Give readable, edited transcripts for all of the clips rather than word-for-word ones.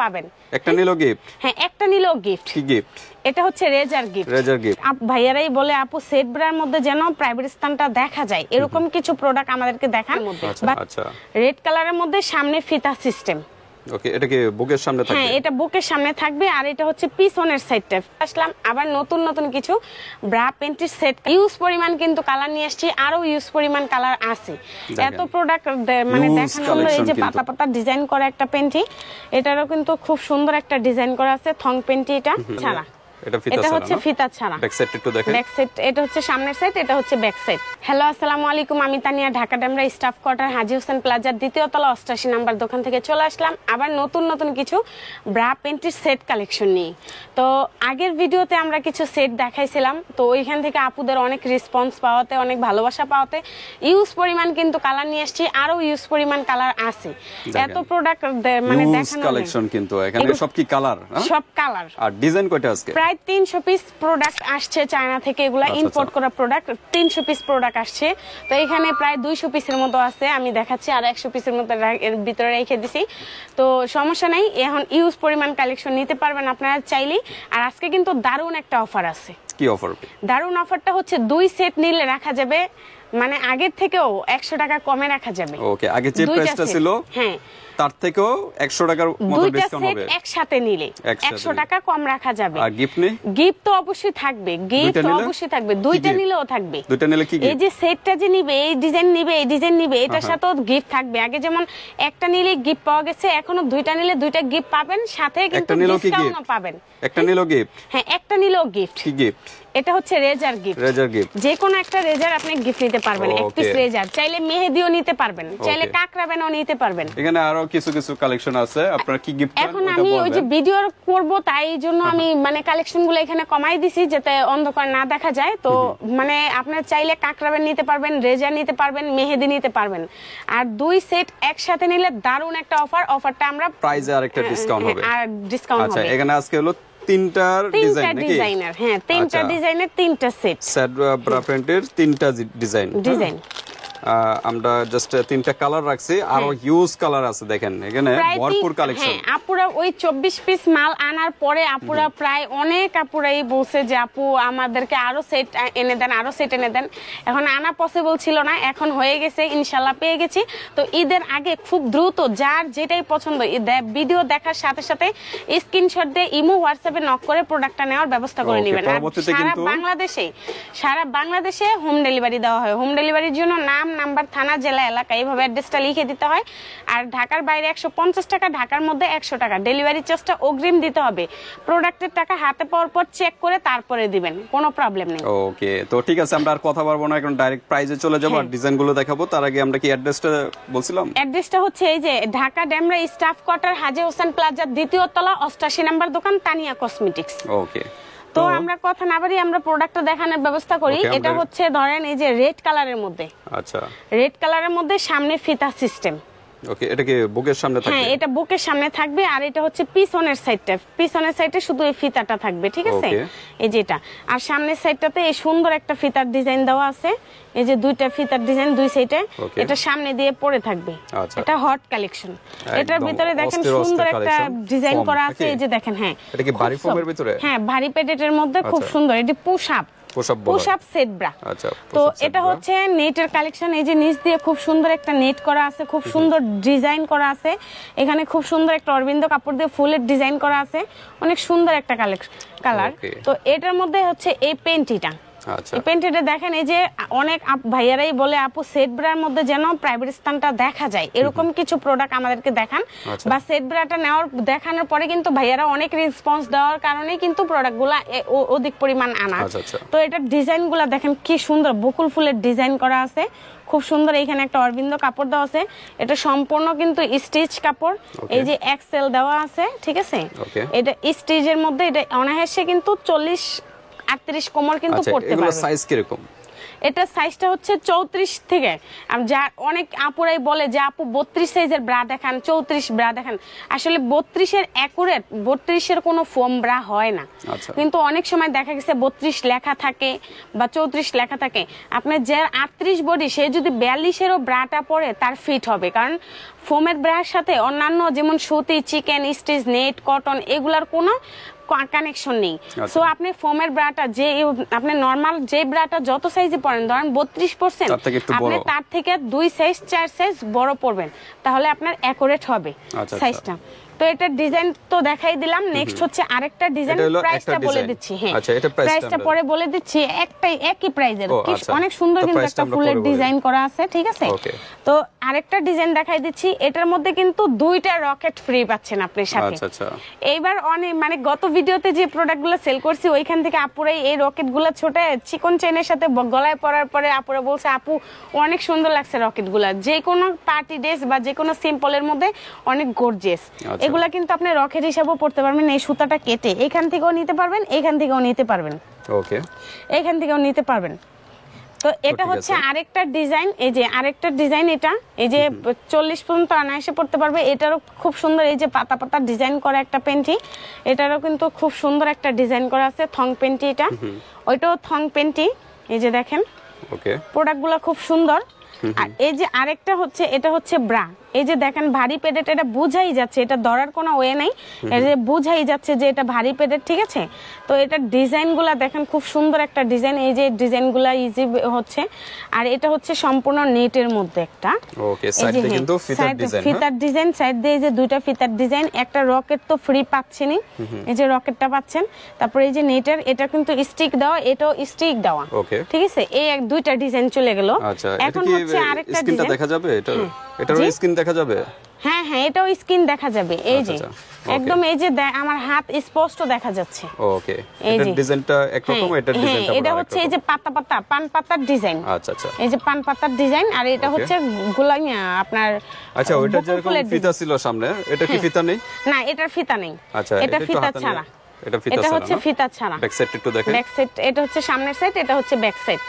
পাবেন একটা নিলো গিফট। হ্যাঁ একটা নিলো গিফট। কি গিফট? এটা হচ্ছে রেজার গিফট। রেজার গিফট। ভাইয়ারাই বলে আপু সেট ব্রার মধ্যে যেন প্রাইভেট স্থানটা দেখা যায় এরকম কিছু প্রোডাক্ট আমাদেরকে দেখান। আচ্ছা রেড কালারের মধ্যে সামনে ফিতা সিস্টেম। ওকে, এটা কি বুকের সামনে থাকবে? হ্যাঁ এটা বুকের সামনে থাকবে আর এটা হচ্ছে পিছনের সাইডটা। আসলাম আবার নতুন নতুন কিছু ব্রা প্যান্টির সেট ইউজ পরিমাণ কিন্তু কালার নিয়ে আসছি, আরো ইউজ পরিমাণ কালার আছে। এত প্রোডাক্ট মানে দেখানো হলো। এই যে পাতা পাতা ডিজাইন করা একটা প্যান্টি, এটারও কিন্তু খুব সুন্দর একটা ডিজাইন করা আছে। থং প্যান্টি এটা ছাড়া, এটা হচ্ছে ফিতা ছাড়া। ব্যাক সাইড একটু দেখেন। ব্যাক সাইড এটা হচ্ছে সামনের সাইড, এটা হচ্ছে ব্যাক সাইড। হ্যালো আসসালামু আলাইকুম, আমি তানিয়া ঢাকা ডেমরা স্টাফ কোয়ার্টার হাজী হোসেন প্লাজার দ্বিতীয় তলা 88 নাম্বার দোকান থেকে চলে আসলাম আবার নতুন নতুন কিছু ব্রা প্যান্টির সেট কালেকশন নিয়ে। তো আগের ভিডিওতে আমরা কিছু সেট দেখাইছিলাম, তো ওইখান থেকে আপুদের অনেক রেসপন্স পাওয়াতে, অনেক ভালোবাসা পাওয়াতে ইউজ পরিমাণ কিন্তু কালার নিয়ে আসছি, আরো ইউজ পরিমাণ কালার আছে। এত প্রোডাক্ট মানে দেখানো কালেকশন কিন্তু এখানে সব কি কালার? সব কালার। আর ডিজাইন কয়টা আজকে? প্রায় 300 পিস প্রোডাক্ট আসছে চায়না থেকে, এগুলা ইম্পোর্ট করা প্রোডাক্ট। 300 পিস প্রোডাক্ট আসছে, তো এখানে প্রায় 200 পিসের মতো আছে। আমি দেখাচ্ছি আর 100 পিসের মতো এর ভিতরে রেখে দিছি। তো সমস্যা নাই, এখন ইউজ পরিমাণ কালেকশন নিতে পারবেন আপনারা চাইলেই। আর আজকে কিন্তু দারুণ একটা অফার আছে। কি অফার? দারুণ অফারটা হচ্ছে 2 সেট নিলে রাখা যাবে মানে আগের থেকেও 100 টাকা কমে রাখা যাবে। ওকে, আগে যে প্রাইসটা ছিল হ্যাঁ তার থেকেও 100 টাকার মতো ডিসকাউন্ট হবে। একসাথে নিলে 100 টাকা কম রাখা যাবে। আর গিফট নেই? গিফট তো অবশ্যই থাকবে, গিফট তো অবশ্যই থাকবে। দুইটা নিলেও থাকবে। দুইটা নিলে কি গিফট? এই যে সেটটা যে নিবে, এই ডিজাইন নিবে, এই ডিজাইন নিবে, এটার সাথেও গিফট থাকবে। আগে যেমন একটা নিলে গিফট পাওয়া গেছে, এখনো দুইটা নিলে দুইটা গিফট পাবেন, সাথে কিন্তু ডিসকাউন্টও পাবেন। একটা নিলেও গিফট? হ্যাঁ একটা নিলেও গিফট। কি গিফট? এটা হচ্ছে রেজার গিফট। রেজার গিফট, যে কোনো একটা রেজার আপনি গিফট নিতে পারবেন। এক পিস রেজার, চাইলে মেহেদিও নিতে পারবেন, চাইলে কাকরাবেনও নিতে পারবেন। এখানে আরো কিছু কিছু কালেকশন আছে, আপনারা কি গিফট চান? এখন আমি ওই যে ভিডিও করব, তাই জন্য আমি মানে কালেকশনগুলো এখানে কমাই দিছি যাতে অন্ধকার না দেখা যায়। তো মানে আপনারা চাইলে কাকরাবেন নিতে পারবেন, রেজার নিতে পারবেন, মেহেদি নিতে পারবেন। আর 2 সেট একসাথে নিলে দারুণ একটা অফার। অফারটা আমরা প্রাইজে আরেকটা ডিসকাউন্ট হবে। আর ডিসকাউন্ট হবে। আচ্ছা, এখানে আজকে হলো তিনটা ডিজাইনার। হ্যাঁ তিনটা ডিজাইনের তিনটা সেট। সেট ব্রা প্যান্টের তিনটা ডিজাইন। আমরা জাস্ট তিনটা কালার রাখছি, আর হিউজ কালার আছে। দেখেন এখানে ভরপুর কালেকশন। হ্যাঁ আপুরা ওই 24 পিস মাল আনার পরে আপুরা প্রায় অনেক আপুরাই বলছে যে আপু আমাদেরকে আরো সেট এনে দেন, আরো সেট এনে দেন। এখন আনা পসিবল ছিল না, এখন হয়ে গেছে, ইনশাআল্লাহ পেয়ে গেছি। তো ঈদের আগে খুব দ্রুত যার যেটাই পছন্দ ভিডিও দেখার সাথে সাথে স্ক্রিনশট দিয়ে ইমো হোয়াটসঅ্যাপে নক করে প্রোডাক্টটা নেওয়ার ব্যবস্থা করে নেবেন। সারা বাংলাদেশে হোম ডেলিভারি দেওয়া হয়। হোম ডেলিভারির জন্য নাম, নাম্বার, থানা, জেলা, এলাকা এইভাবে অ্যাড্রেসটা লিখে দিতে হয়। আর ঢাকার বাইরে 150 টাকা, ঢাকার মধ্যে 100 টাকা। ডেলিভারি চার্জটা অগ্রিম দিতে হবে। প্রোডাক্টের টাকা হাতে পাওয়ার পর চেক করে তারপরে দিবেন, কোনো প্রবলেম নেই। ওকে, তো ঠিক আছে, আমরা আর কথা বলবো না, এখন ডাইরেক্ট প্রাইজে চলে যাব আর ডিজাইনগুলো দেখাবো। তার আগে আমরা কি অ্যাড্রেসটা বলছিলাম? অ্যাড্রেসটা হচ্ছে এই যে ঢাকা ডেমরা স্টাফ কোয়ার্টার হাজী হোসেন প্লাজার দ্বিতীয় তলা 88 নাম্বার দোকান, তানিয়া কসমেটিক্স। ওকে, তো আমরা কথা না বাড়ি আমরা প্রোডাক্টটা দেখানোর ব্যবস্থা করি। এটা হচ্ছে ধরেন এই যে রেড কালারের মধ্যে। আচ্ছা, রেড কালারের মধ্যে সামনে ফিতা সিস্টেম। ওকে, এটা কি বুকের সামনে থাকবে? হ্যাঁ এটা বুকের সামনে থাকবে। আর এটা হচ্ছে পিছনের সাইডটা, পিছনের সাইডে শুধু এই ফিতাটা থাকবে, ঠিক আছে? এই যেটা। আর সামনের সাইডটাতে এই সুন্দর একটা ফিতার ডিজাইন দেওয়া আছে। এই যে দুইটা ফিতার ডিজাইন দুই সাইডে, এটা সামনে দিয়ে পড়ে থাকবে। এটা হট কালেকশন। এটার ভিতরে দেখেন সুন্দর একটা ডিজাইন করা আছে। এই যে দেখেন, হ্যাঁ এটা কি ভারী ফোমের ভিতরে? হ্যাঁ ভারী প্যাডেটের মধ্যে খুব সুন্দর। এটা পুশ আপ সেট ব্রা। তো এটা হচ্ছে নেটের কালেকশন। এই যে নিচ দিয়ে খুব সুন্দর একটা নেট করা আছে, খুব সুন্দর ডিজাইন করা আছে। এখানে খুব সুন্দর একটা অরবিন্দ কাপড় দিয়ে ফুলের ডিজাইন করা আছে, অনেক সুন্দর একটা কালার। তো এটার মধ্যে হচ্ছে এই পেন্টিটা। এই পেন্টিটা দেখেন, এই যে অনেক ভাইয়ারাই বলে আপু সেট ব্রার মধ্যে যেন প্রাইভেট স্থানটা দেখা যায় এরকম কিছু প্রোডাক্ট আমাদেরকে দেখান। বা সেট ব্রাটা দেখানোর পরে কিন্তু ভাইয়ারা অনেক রেসপন্স দেওয়ার কারণে কিন্তু প্রোডাক্টগুলা অধিক পরিমাণ আনা। তো এটার ডিজাইনগুলা দেখেন কি সুন্দর, বকুল ফুলের ডিজাইন করা আছে, খুব সুন্দর। এইখানে একটা অরবিন্দ কাপড় দেওয়া আছে, এটা সম্পূর্ণ কিন্তু স্টিচ কাপড়। এই যে এক্সেল দেওয়া আছে, ঠিক আছে? এটা স্টিচের মধ্যে, এটা অনায়াসে কিন্তু 40-38 কোমর কিন্তু পড়তে পারবে। এগুলো সাইজ কি রকম? এটা সাইজটা হচ্ছে 34 থেকে, যা অনেক আপুরাই বলে যে আপু 32 সাইজের ব্রা দেখান, 34 ব্রা দেখান। আসলে 32 এর অ্যাকুরেট 32 এর কোনো ফোম ব্রা হয় না, কিন্তু অনেক সময় দেখা গেছে 32 লেখা থাকে বা 34 লেখা থাকে। আপনার যে 38 বডি সে যদি 42 এরও ব্রাটা পরে তার ফিট হবে, কারণ ফোমের ব্রার সাথে অন্যান্য যেমন সুতি, চিকেন, স্টিচ, নেট, কটন এগুলার কোনো কানেকশন নেই। সো আপনি ফোমের ব্রাটা যে আপনি নরমাল যে ব্রাটা যত সাইজে পরেন, ধরেন 32%, আপনি তার থেকে 2 সাইজ 4 সাইজ বড় পড়বেন, তাহলে আপনার অ্যাকুরেট হবে সাইজটা। তো এটা ডিজাইন তো দেখাই দিলাম। নেক্সট হচ্ছে আরেকটা ডিজাইন, প্রাইসটা বলে দিচ্ছি। হ্যাঁ, প্রাইসটা পরে বলে দিচ্ছি। একই প্রাইজের, অনেক সুন্দর কিন্তু একটা ফুলের ডিজাইন করা আছে, ঠিক আছে। তো আরেকটা ডিজাইন দেখাই দিচ্ছি। এটার মধ্যে কিন্তু 2টা রকেট ফ্রি পাচ্ছেন আপনি সাথে। এইবার অনেক মানে গত ভিডিওতে যে প্রোডাক্টগুলো সেল করছি ওইখান থেকে আপুরাই এই রকেটগুলো ছোটে চিকন চেনের সাথে গলায় পরার পরে আপুরা বলছে আপু অনেক সুন্দর লাগছে রকেটগুলো, যে কোনো পার্টি ড্রেস বা যে কোনো সিম্পলের মধ্যে অনেক গর্জিয়াস। এগুলা কিন্তু আপনি রকেট হিসাবেও পড়তে পারবেন, এই সুতাটা কেটে এখান থেকেও নিতে পারবেন, এখান থেকেও নিতে পারবেন, ওকে, এখান থেকেও নিতে পারবেন। তো এটা হচ্ছে আরেকটা ডিজাইন, এই যে আরেকটা ডিজাইন, এটা এই যে 40 পর্যন্ত অনায়াসে পড়তে পারবে। এটারও খুব সুন্দর, এই যে পাতা পাতা ডিজাইন করা একটা পেন্টি, এটারও কিন্তু খুব সুন্দর একটা ডিজাইন করা আছে, থং পেন্টি। এটা ওইটাও থং পেন্টি, এই যে দেখেন, ওকে, প্রোডাক্টগুলো খুব সুন্দর। আর এই যে আরেকটা হচ্ছে, এটা হচ্ছে ব্রা, এই যে দেখেন ভারী পেডেট, এটা বুঝাই যাচ্ছে, এটা ধরার কোনো ওয়ে নাই, এই যে বুঝাই যাচ্ছে যে এটা ভারী পেডেট, ঠিক আছে। তো এটা ডিজাইনগুলো দেখেন খুব সুন্দর একটা ডিজাইন, এই যে ডিজাইনগুলো ইজি হচ্ছে। আর এটা হচ্ছে সম্পূর্ণ নেটের মধ্যে একটা, ওকে, সাইড দিয়ে কিন্তু ফিতার ডিজাইন, সাইড দিয়ে এই যে 2টা ফিতার ডিজাইন, একটা রকেট তো ফ্রি পাচ্ছেনই, এই যে রকেটটা পাচ্ছেন। তারপরে এই যে নেটের, এটা কিন্তু স্টিক দেওয়া, এটাও স্টিক দেওয়া, ঠিক আছে। এই 2টা ডিজাইন চলে গেল। এখন হচ্ছে আরেকটা ডিজাইন দেখা যাবে, এটারও স্কিন দেখা যাবে। হ্যাঁ হ্যাঁ, এটাও স্কিন দেখা যাবে, এই যে একদম, এই যে আমার হাত স্পষ্ট দেখা যাচ্ছে, ওকে। এটা ডিজাইনটা একরকম, এটা ডিজাইনটা এটা হচ্ছে এই যে পাতা পাতা পান পাতার ডিজাইন, আচ্ছা আচ্ছা, এই যে পান পাতার ডিজাইন। আর এটা হচ্ছে গোলাইয়া আপনার, আচ্ছা, ওইটা যেরকম ফিতা ছিল সামনে, এটা কি ফিতা নেই? না, এটার ফিতা নেই, আচ্ছা, এটা ফিতা ছাড়া, এটা হচ্ছে ফিতা ছাড়া। ব্যাক সাইড একটু দেখেন, ব্যাক সাইড, এটা হচ্ছে সামনের সাইড, এটা হচ্ছে ব্যাক সাইড,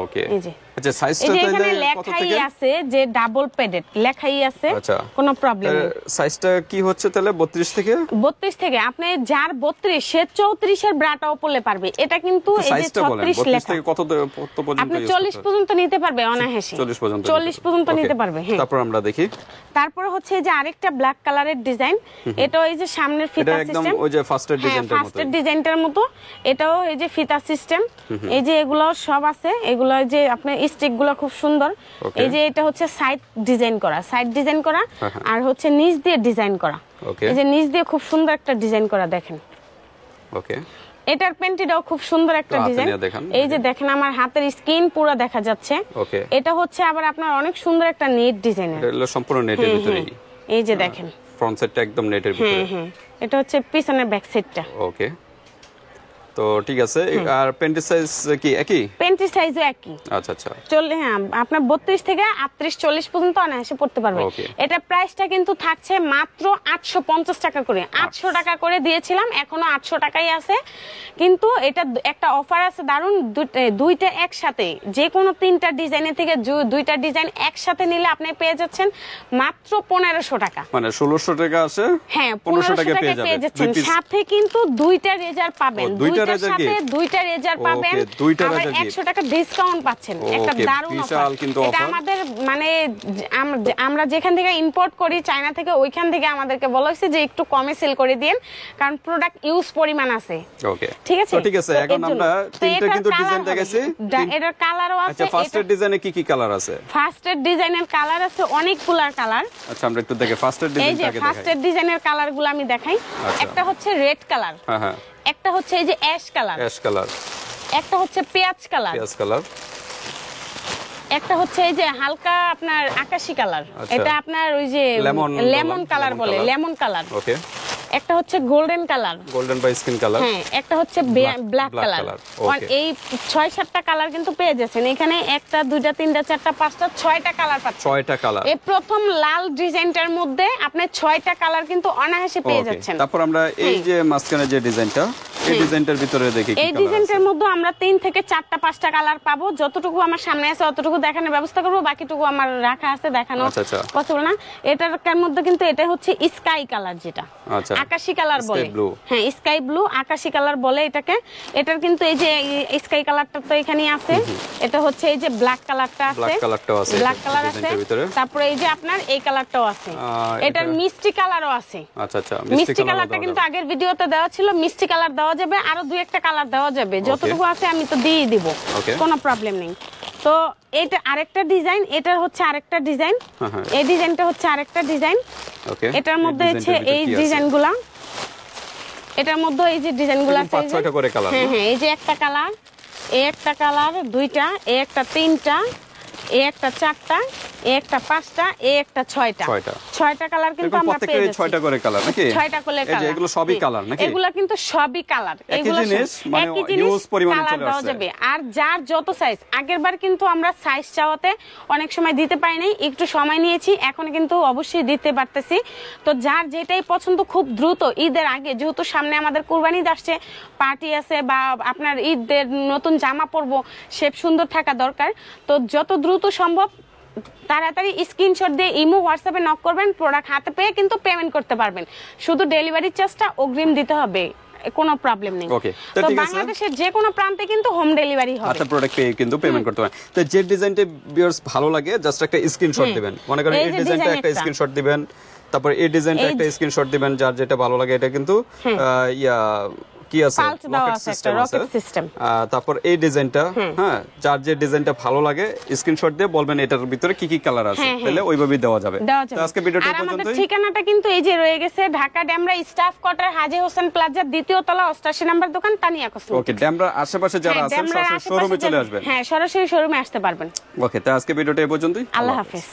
ওকে। এই যে আচ্ছা, সাইজটা তাহলে কত থেকে আছে, যে ডাবল পেডেড লেখাই আছে, কোনো প্রবলেম নেই। সাইজটা কি হচ্ছে তাহলে 32 থেকে? 32 থেকে আপনি যার 32 সে 34 এর ব্রাটাও পরলে পারবে। এটা কিন্তু এই যে 36 লেখা, থেকে কত পর্যন্ত আপনি 40 পর্যন্ত নিতে পারবে অনায়াসে, 40 পর্যন্ত নিতে পারবে। হ্যাঁ, তারপর আমরা দেখি। তারপর হচ্ছে যে আরেকটা ব্ল্যাক কালারের ডিজাইন, এটা এই যে সামনের ফিতা সিস্টেম, এটা একদম ওই যে ফার্স্টের ডিজাইনটার মতো, ফার্স্টের ডিজাইনটার মতো। এটাও এই যে ফিতা সিস্টেম, এই যে এগুলো সব আছে, এগুলো যে আপনি স্টিক গুলো খুব সুন্দর। এই যে এটা হচ্ছে সাইড ডিজাইন করা, সাইড ডিজাইন করা, আর হচ্ছে নিচ দিয়ে ডিজাইন করা, এই যে নিচ দিয়ে খুব সুন্দর একটা ডিজাইন করা, দেখেন, ওকে। এটার পেন্টিটাও খুব সুন্দর একটা ডিজাইন, এই যে দেখেন আমার হাতের স্কিন পুরো দেখা যাচ্ছে, ওকে। এটা হচ্ছে আবার আপনার অনেক সুন্দর একটা নেট ডিজাইন, এটা হলো সম্পূর্ণ নেটের ভিতরে, এই যে দেখেন ফ্রন্ট সাইডটা একদম নেটের ভিতরে, এটা হচ্ছে পিছনের ব্যাক সাইডটা, ওকে। তো ঠিক আছে। আর প্যান্টি সাইজ কি একই? প্যান্টি সাইজও একই, আচ্ছা আচ্ছা। চল, হ্যাঁ, আপনার 32 থেকে 38 40 পর্যন্ত অনায়াসে পড়তে পারবে। এটা প্রাইসটা কিন্তু থাকছে মাত্র 850 টাকা করে, 800 টাকা করে দিয়েছিলাম, এখনো 800 টাকাই আছে। কিন্তু এটা একটা অফার আছে দারুন, দুইটা একসাথে, যে কোনো 3টা ডিজাইনের থেকে 2টা ডিজাইন একসাথে নিলে আপনি পেয়ে যাচ্ছেন মাত্র 1500 টাকা, মানে 1600 টাকা আছে। হ্যাঁ, 1500 টাকা পেয়ে যাচ্ছেন, সাথে কিন্তু 2টা রেজার পাবেন, 2টার সাথে 2টা রেজার পাবেন, আর 100 টাকা ডিসকাউন্ট পাচ্ছেন। একটা দারুণ অফার, এটা আমাদের মানে আমরা যেখান থেকে ইম্পোর্ট করি চায়না থেকে, ওইখান থেকে আমাদেরকে বলা হয়েছে যে একটু কমে সেল করে দেন, কারণ প্রোডাক্ট ইউজ পরিমাণ আছে, ওকে। ঠিক আছে, ঠিক আছে। এখন আমরা তিনটা কিন্তু ডিজাইন দেখাইছি, এটার কালারও আছে। আচ্ছা, ফার্স্টের ডিজাইনে কি কি কালার আছে? ফার্স্টের ডিজাইনের কালার আছে অনেকগুলা কালার। আচ্ছা, আমরা একটু দেখে ফার্স্টের ডিজাইনটাকে দেখাই। এই যে ফার্স্টের ডিজাইনের কালারগুলো আমি দেখাই। একটা হচ্ছে রেড কালার, হ্যাঁ হ্যাঁ, একটা হচ্ছে এই যে অ্যাশ কালার, অ্যাশ কালার, একটা হচ্ছে পেঁয়াজ কালার, পেঁয়াজ কালার, একটা হচ্ছে এই যে হালকা আপনার আকাশী কালার, এটা আপনার ওই যে লেমন কালার বলে, লেমন কালার, ওকে। একটা হচ্ছে গোল্ডেন কালার, গোল্ডেন বা স্কিন কালার, হ্যাঁ। একটা হচ্ছে ব্ল্যাক কালার। আর এই 6-7টা কালার কিন্তু পেয়ে যাচ্ছেন এখানে, একটা 2টা 3টা 4টা 5টা 6টা কালার পাচ্ছেন, 6টা কালার। এই প্রথম লাল ডিজাইনটার মধ্যে আপনি 6টা কালার কিন্তু অনায়াসে পেয়ে যাচ্ছেন। তারপর আমরা এই যে মাঝখানে যে ডিজাইনটা, এই ডিজাইনটার ভিতরে দেখি কি এই ডিজাইনটার মধ্যে আমরা 3 থেকে 4টা 5টা কালার পাবো। যতটুকু আমার সামনে আছে ততটুকু দেখানোর ব্যবস্থা করব, বাকিটুকু আমার রাখা আছে দেখানো পসিবল না। এটার মধ্যে কিন্তু এটা হচ্ছে স্কাই কালার, যেটা আকাশী কালার বলে। হ্যাঁ, স্কাই ব্লু আকাশী কালার বলে এটাকে। এটার কিন্তু এই যে স্কাই কালারটা তো এখানেই আছে, এটা হচ্ছে এই যে ব্ল্যাক কালারটা আছে, ব্ল্যাক কালার আছে, তারপরে এই যে আপনার এই কালারটাও আছে, এটার মিষ্টি কালারও আছে। আচ্ছা আচ্ছা, মিষ্টি কালারটা কিন্তু আগের ভিডিওতে দেওয়া ছিল, মিষ্টি কালার দেওয়া যাবে, আরো 2-1টা কালার দেওয়া যাবে, যতটুকু আছে আমি তো দিয়ে দিব, কোনো প্রবলেম নেই। তো এটা আরেকটা ডিজাইন, এটার হচ্ছে আরেকটা ডিজাইন, এই ডিজাইনটা হচ্ছে আরেকটা ডিজাইন। এটার মধ্যে হচ্ছে এই ডিজাইনগুলা, এটার মধ্যে এই যে ডিজাইনগুলো আছে, 5-6টা করে কালার। হ্যাঁ হ্যাঁ, এই যে একটা কালার, এই একটা কালার, 2টা, এই একটা 3টা, এই একটা 4টা, এই একটা 5টা, এই একটা 6টা কালার কিন্তু আমরা পেয়ে যাচ্ছি। 6টা করে কালার নাকি? 6টা করে কালার। এই যে এগুলো সবই কালার নাকি? এগুলো কিন্তু সবই কালার। এগুলো জিনিস মানে ইউজ পরিমাণে চলে আসছে। যাবে। আর যার যত সাইজ, আগেরবার কিন্তু আমরা সাইজ চাওয়াতে অনেক সময় দিতে পারি নাই, একটু সময় নিয়েছি, এখন কিন্তু অবশ্যই দিতে পারতেছি। তো যার যেটাই পছন্দ খুব দ্রুত ঈদের আগে, যেহেতু সামনে আমাদের কুরবানি ঈদ আসছে, পার্টি আছে বা আপনার ঈদের নতুন জামা পরবো, শেপ সুন্দর থাকা দরকার, তো যত দ্রুত সম্ভব তাড়াতাড়ি স্ক্রিনশট দিয়ে ইমো হোয়াটসঅ্যাপে নক করবেন, প্রোডাক্ট হাতে পেয়ে কিন্তু পেমেন্ট করতে পারবেন। শুধু ডেলিভারি চার্জটা অগ্রিম দিতে হবে, কোনো প্রবলেম নেই। তো বাংলাদেশের যে কোনো প্রান্তে কিন্তু হোম ডেলিভারি হবে। আচ্ছা, প্রোডাক্ট পেয়ে কিন্তু পেমেন্ট করতে পারেন। তো যে ডিজাইনটা ভিউয়ার্স ভালো লাগে জাস্ট একটা স্ক্রিনশট দিবেন, মনে করেন এই ডিজাইনটা একটা স্ক্রিনশট দিবেন, তারপর এই ডিজাইনটা একটা স্ক্রিনশট দিবেন, যার যেটা ভালো লাগে। এটা কিন্তু কি আছে, রকেট সিস্টেম। তারপর এই ডিজাইনটা, হ্যাঁ, যার যে ডিজাইনটা ভালো লাগে স্ক্রিনশট দিয়ে বলবেন এটার ভিতরে কি কি কালার আছে, তাহলে ওইভাবেই দেওয়া যাবে। তো আজকে ভিডিওটা পর্যন্তই। আমাদের ঠিকানাটা কিন্তু এই যে রয়ে গেছে, ঢাকা ডেমরা স্টাফ কোয়ার্টার, হাজী হোসেন প্লাজার 2য় তলা 88 নম্বর দোকান, তানিয়া কসমেটিক্স। ওকে, ডেমরা আশেপাশে যারা আছেন সরাসরি শোরুমে চলে আসবেন। হ্যাঁ, সরাসরি শোরুমে আসতে পারবেন। ওকে, তো আজকে ভিডিওটা এই পর্যন্তই। আল্লাহ হাফেজ।